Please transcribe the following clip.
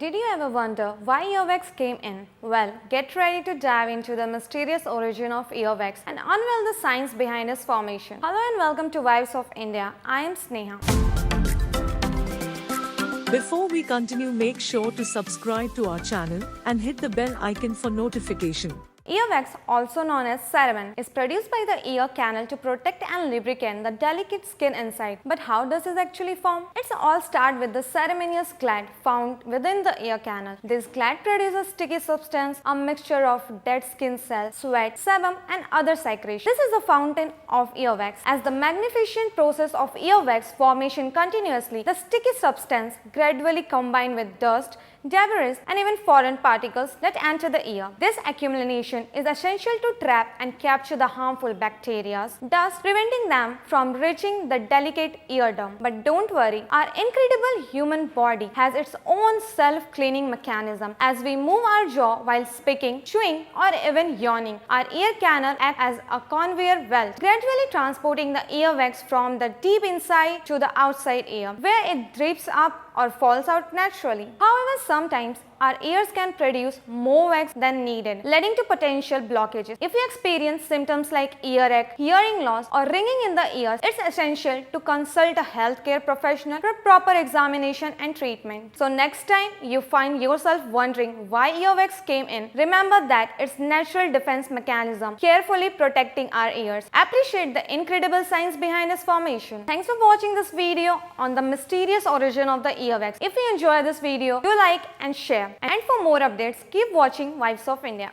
Did you ever wonder why earwax came in? Well, get ready to dive into the mysterious origin of earwax and unveil the science behind its formation. Hello and welcome to Vibes of India. I am Sneha. Before we continue, make sure to subscribe to our channel and hit the bell icon for notification. Earwax, also known as cerumen, is produced by the ear canal to protect and lubricate the delicate skin inside. But how does this actually form? It's all start with the ceruminous gland found within the ear canal. This gland produces sticky substance, a mixture of dead skin cells, sweat, sebum and other secretions. This is the fountain of earwax. As the magnificent process of earwax formation continuously, the sticky substance gradually combine with dust, debris and even foreign particles that enter the ear. This accumulation is essential to trap and capture the harmful bacteria, thus preventing them from reaching the delicate eardrum. But don't worry, our incredible human body has its own self-cleaning mechanism. As we move our jaw while speaking, chewing or even yawning, our ear canal acts as a conveyor belt, gradually transporting the earwax from the deep inside to the outside ear, where it drips up or falls out naturally. However, sometimes our ears can produce more wax than needed, leading to potential blockages. If you experience symptoms like earache, hearing loss or ringing in the ears, it's essential to consult a healthcare professional for proper examination and treatment. So next time you find yourself wondering why earwax came in, remember that it's natural defense mechanism carefully protecting our ears. Appreciate the incredible science behind its formation. Thanks for watching this video on the mysterious origin of the earwax. If you enjoy this video, do like and share. And for more updates, keep watching Vibes of India.